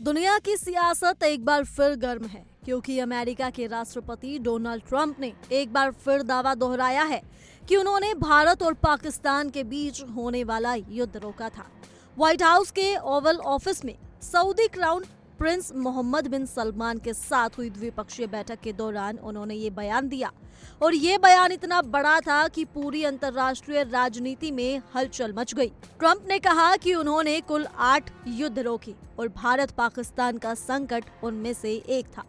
दुनिया की सियासत एक बार फिर गर्म है क्योंकि अमेरिका के राष्ट्रपति डोनाल्ड ट्रंप ने एक बार फिर दावा दोहराया है कि उन्होंने भारत और पाकिस्तान के बीच होने वाला युद्ध रोका था। व्हाइट हाउस के ओवल ऑफिस में सऊदी क्राउन प्रिंस मोहम्मद बिन सलमान के साथ हुई द्विपक्षीय बैठक के दौरान उन्होंने ये बयान दिया और ये बयान इतना बड़ा था कि पूरी अंतर्राष्ट्रीय राजनीति में हलचल मच गई। ट्रंप ने कहा कि उन्होंने कुल 8 युद्ध रोके और भारत पाकिस्तान का संकट उनमें से एक था,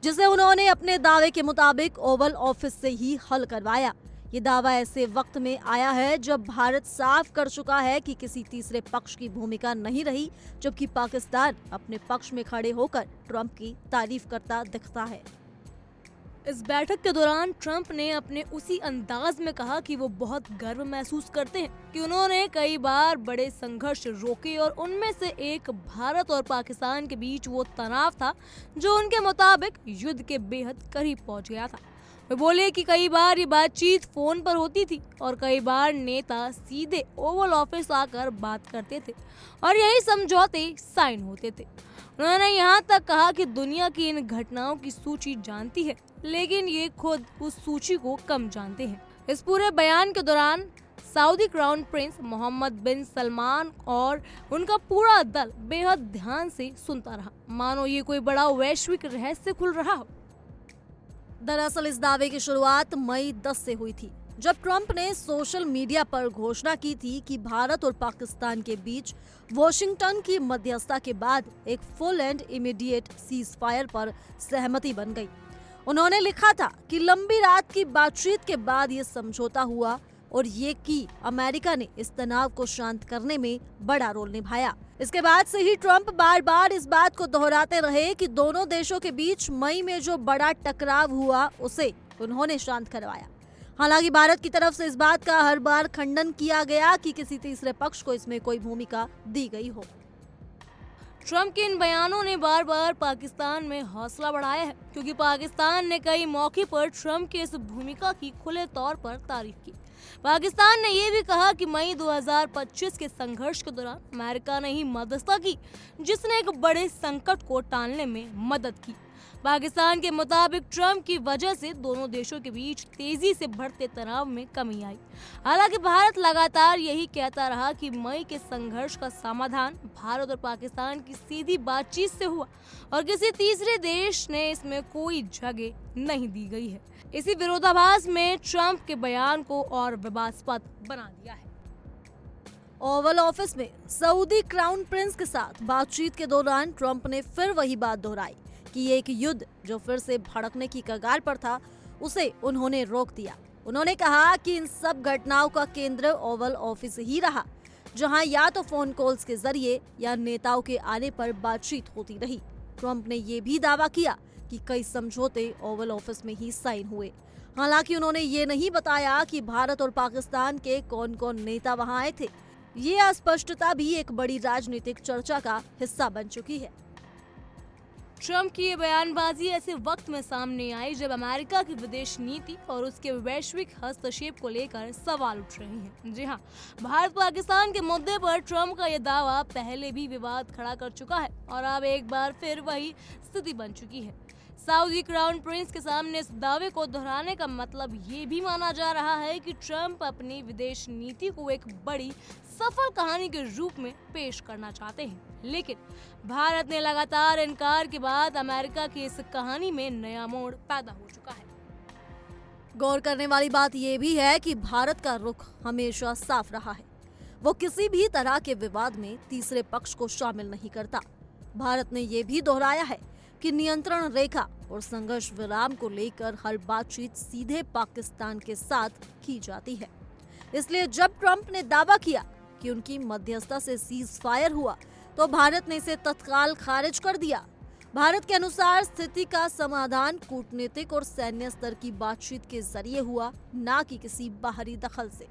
जिसे उन्होंने अपने दावे के मुताबिक ओवल ऑफिस से ही हल करवाया। ये दावा ऐसे वक्त में आया है जब भारत साफ कर चुका है कि किसी तीसरे पक्ष की भूमिका नहीं रही, जबकि पाकिस्तान अपने पक्ष में खड़े होकर ट्रंप की तारीफ करता दिखता है। इस बैठक के दौरान ट्रंप ने अपने उसी अंदाज में कहा कि वो बहुत गर्व महसूस करते हैं कि उन्होंने कई बार बड़े संघर्ष रोके और उनमें से एक भारत और पाकिस्तान के बीच वो तनाव था जो उनके मुताबिक युद्ध के बेहद करीब पहुंच गया था। वे बोले कि कई बार ये बातचीत फोन पर होती थी और कई बार नेता सीधे ओवल ऑफिस आकर बात करते थे और यही समझौते साइन होते थे। उन्होंने यहाँ तक कहा कि दुनिया की इन घटनाओं की सूची जानती है, लेकिन ये खुद उस सूची को कम जानते हैं। इस पूरे बयान के दौरान सऊदी क्राउन प्रिंस मोहम्मद बिन सलमान और उनका पूरा दल बेहद ध्यान से सुनता रहा, मानो ये कोई बड़ा वैश्विक रहस्य खुल रहा हो। दरअसल इस दावे की शुरुआत मई 10 से हुई थी, जब ट्रंप ने सोशल मीडिया पर घोषणा की थी कि भारत और पाकिस्तान के बीच वॉशिंगटन की मध्यस्थता के बाद एक full and immediate cease fire पर सहमति बन गई। उन्होंने लिखा था कि लंबी रात की बातचीत के बाद ये समझौता हुआ और ये कि अमेरिका ने इस तनाव को शांत करने में बड़ा रोल निभाया। इसके बाद से ही ट्रंप बार बार इस बात को दोहराते रहे कि दोनों देशों के बीच मई में जो बड़ा टकराव हुआ उसे उन्होंने शांत करवाया। हालांकि भारत की तरफ से इस बात का हर बार खंडन किया गया कि किसी तीसरे पक्ष को इसमें कोई भूमिका दी गई हो। ट्रंप के इन बयानों ने बार बार पाकिस्तान में हौसला बढ़ाया है, क्योंकि पाकिस्तान ने कई मौके पर ट्रंप की इस भूमिका की खुले तौर पर तारीफ की। पाकिस्तान ने यह भी कहा कि मई 2025 के संघर्ष के दौरान अमेरिका ने ही मध्यस्थता की, जिसने एक बड़े संकट को टालने में मदद की। पाकिस्तान के मुताबिक ट्रंप की वजह से दोनों देशों के बीच तेजी से बढ़ते तनाव में कमी आई। हालांकि भारत लगातार यही कहता रहा कि मई के संघर्ष का समाधान भारत और पाकिस्तान की सीधी बातचीत से हुआ और किसी तीसरे देश ने इसमें कोई जगह नहीं दी गई है। इसी विरोधाभास में ट्रंप के बयान को और विवादास्पद बना दिया है। ओवल ऑफिस में सऊदी क्राउन प्रिंस के साथ बातचीत के दौरान ट्रंप ने फिर वही बात दोहराई कि एक युद्ध जो फिर से भड़कने की कगार पर था, उसे उन्होंने रोक दिया। उन्होंने कहा कि इन सब घटनाओं का केंद्र ओवल ऑफिस ही रहा, जहां या तो फोन कॉल्स के जरिए या नेताओं के आने पर बातचीत होती रही। ट्रंप ने ये भी दावा किया कि कई समझौते ओवल ऑफिस में ही साइन हुए। हालांकि उन्होंने ये नहीं बताया कि भारत और पाकिस्तान के कौन कौन नेता वहां आए थे। ये अस्पष्टता भी एक बड़ी राजनीतिक चर्चा का हिस्सा बन चुकी है। ट्रंप की ये बयानबाजी ऐसे वक्त में सामने आई जब अमेरिका की विदेश नीति और उसके वैश्विक हस्तक्षेप को लेकर सवाल उठ रहे हैं। जी हाँ, भारत पाकिस्तान के मुद्दे पर ट्रंप का ये दावा पहले भी विवाद खड़ा कर चुका है और अब एक बार फिर वही स्थिति बन चुकी है। सऊदी क्राउन प्रिंस के सामने इस दावे को दोहराने का मतलब ये भी माना जा रहा है कि ट्रंप अपनी विदेश नीति को एक बड़ी सफल कहानी के रूप में पेश करना चाहते हैं, लेकिन भारत ने लगातार इनकार के बाद अमेरिका की इस कहानी में नया मोड़ पैदा हो चुका है। गौर करने वाली बात यह भी है कि भारत का रुख हमेशा साफ रहा है। वो किसी भी तरह के विवाद में तीसरे पक्ष को शामिल नहीं करता। भारत ने यह भी दोहराया है कि नियंत्रण रेखा और संघर्ष विराम को लेकर हर बातचीत सीधे पाकिस्तान के साथ की जाती है। इसलिए जब ट्रंप ने दावा किया कि उनकी मध्यस्थता से सीज फायर हुआ, तो भारत ने इसे तत्काल खारिज कर दिया। भारत के अनुसार स्थिति का समाधान कूटनीतिक और सैन्य स्तर की बातचीत के जरिए हुआ, न कि किसी बाहरी दखल से।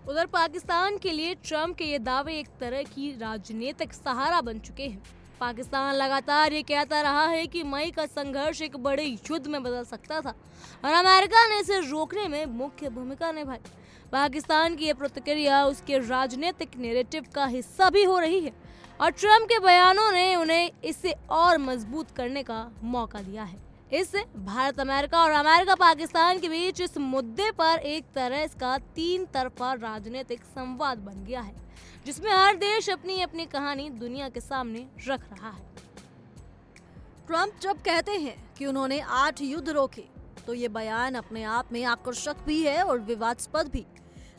उधर पाकिस्तान के लिए ट्रंप के ये दावे एक तरह की राजनीतिक सहारा बन चुके हैं। पाकिस्तान लगातार ये कहता रहा है कि मई का संघर्ष एक बड़े युद्ध में बदल सकता था और अमेरिका ने इसे रोकने में मुख्य भूमिका निभाई। पाकिस्तान की यह प्रतिक्रिया उसके राजनीतिक नैरेटिव का हिस्सा भी हो रही है। और ट्रंप के बयानों ने उन्हें इसे और मजबूत करने का मौका दिया है। इससे भारत अमेरिका और अमेरिका पाकिस्तान के बीच इस मुद्दे पर एक तरह इसका 3 तरफा राजनीतिक संवाद बन गया है, जिसमें हर देश अपनी अपनी कहानी दुनिया के सामने रख रहा है। ट्रंप जब कहते हैं कि उन्होंने 8 युद्ध रोके, तो ये बयान अपने आप में आकर्षक भी है और विवादास्पद भी।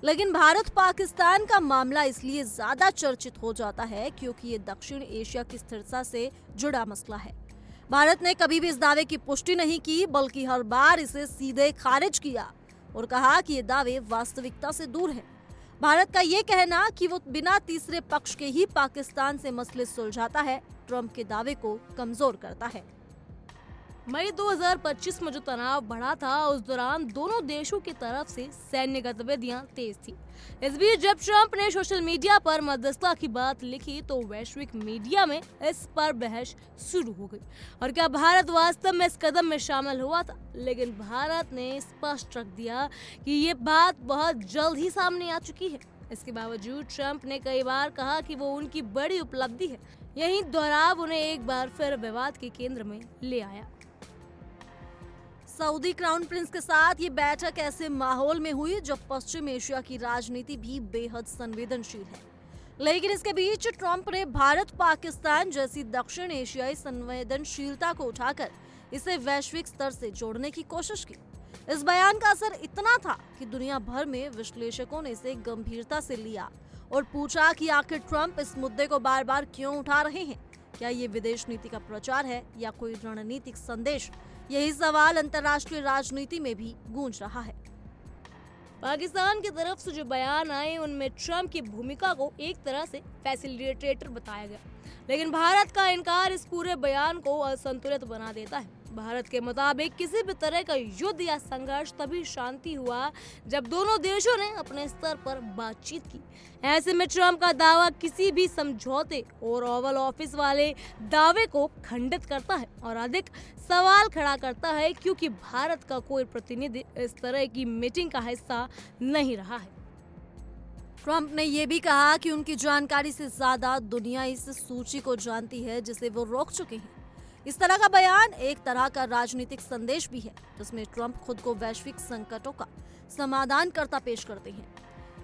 लेकिन भारत पाकिस्तान का मामला इसलिए ज्यादा चर्चित हो जाता है क्योंकि ये दक्षिण एशिया की स्थिरता से जुड़ा मसला है। भारत ने कभी भी इस दावे की पुष्टि नहीं की, बल्कि हर बार इसे सीधे खारिज किया और कहा कि ये दावे वास्तविकता से दूर हैं। भारत का ये कहना कि वो बिना तीसरे पक्ष के ही पाकिस्तान से मसले सुलझाता है, ट्रंप के दावे को कमजोर करता है। मई 2025 में जो तनाव बढ़ा था, उस दौरान दोनों देशों की तरफ से सैन्य गतिविधियां तेज थी। इस बीच जब ट्रंप ने सोशल मीडिया पर मध्यस्थता की बात लिखी तो वैश्विक मीडिया में इस पर बहस शुरू हो गई और क्या भारत वास्तव में इस कदम में शामिल हुआ था। लेकिन भारत ने स्पष्ट रख दिया कि ये बात बहुत जल्द ही सामने आ चुकी है। इसके बावजूद ट्रंप ने कई बार कहा कि वो उनकी बड़ी उपलब्धि है। यही दोहराव उन्हें एक बार फिर विवाद के केंद्र में ले आया। सऊदी क्राउन प्रिंस के साथ ये बैठक ऐसे माहौल में हुई जब पश्चिम एशिया की राजनीति भी बेहद संवेदनशील है। लेकिन इसके बीच ट्रंप ने भारत पाकिस्तान जैसी दक्षिण एशियाई संवेदनशीलता को उठाकर इसे वैश्विक स्तर से जोड़ने की कोशिश की। इस बयान का असर इतना था कि दुनिया भर में विश्लेषकों ने इसे गंभीरता से लिया और पूछा कि आखिर ट्रंप इस मुद्दे को बार बार क्यों उठा रहे हैं। क्या ये विदेश नीति का प्रचार है या कोई रणनीतिक संदेश? यही सवाल अंतर्राष्ट्रीय राजनीति में भी गूंज रहा है। पाकिस्तान की तरफ से जो बयान आए उनमें ट्रंप की भूमिका को एक तरह से फैसिलिटेटर बताया गया, लेकिन भारत का इनकार इस पूरे बयान को असंतुलित बना देता है। भारत के मुताबिक किसी भी तरह का युद्ध या संघर्ष तभी शांति हुआ जब दोनों देशों ने अपने स्तर पर बातचीत की। ऐसे में ट्रंप का दावा किसी भी समझौते और ओवल ऑफिस वाले दावे को खंडित करता है और अधिक सवाल खड़ा करता है, क्योंकि भारत का कोई प्रतिनिधि इस तरह की मीटिंग का हिस्सा नहीं रहा है। ट्रंप ने यह भी कहा कि उनकी जानकारी से ज्यादा दुनिया इस सूची को जानती है जिसे वो रोक चुके हैं। इस तरह का बयान एक तरह का राजनीतिक संदेश भी है, जिसमें ट्रंप खुद को वैश्विक संकटों का समाधान करता पेश करते हैं।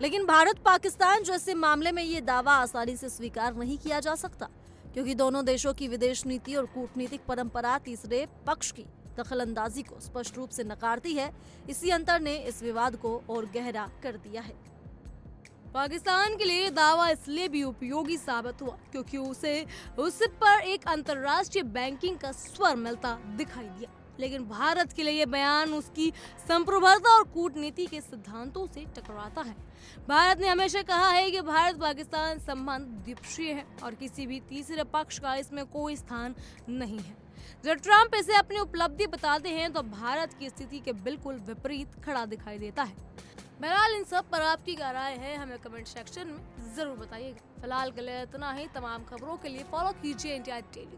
लेकिन भारत पाकिस्तान जैसे मामले में ये दावा आसानी से स्वीकार नहीं किया जा सकता, क्योंकि दोनों देशों की विदेश नीति और कूटनीतिक परंपरा तीसरे पक्ष की दखलंदाजी को स्पष्ट रूप से नकारती है। इसी अंतर ने इस विवाद को और गहरा कर दिया है। पाकिस्तान के लिए दावा इसलिए भी उपयोगी साबित हुआ क्योंकि उस पर एक अंतर्राष्ट्रीय बैंकिंग का स्वर मिलता दिखाई दिया। लेकिन भारत के लिए यह बयान उसकी संप्रभुता और कूटनीति के सिद्धांतों से टकराता है। भारत ने हमेशा कहा है कि भारत पाकिस्तान संबंध द्विपक्षीय है और किसी भी तीसरे पक्ष का इसमें कोई स्थान नहीं है। जब ट्रंप इसे अपनी उपलब्धि बताते हैं तो भारत की स्थिति के बिल्कुल विपरीत खड़ा दिखाई देता है। बहरहाल इन सब पर आपकी क्या राय है, हमें कमेंट सेक्शन में जरूर बताइएगा। फिलहाल के लिए इतना ही। तमाम खबरों के लिए फॉलो कीजिए इंडिया डेली।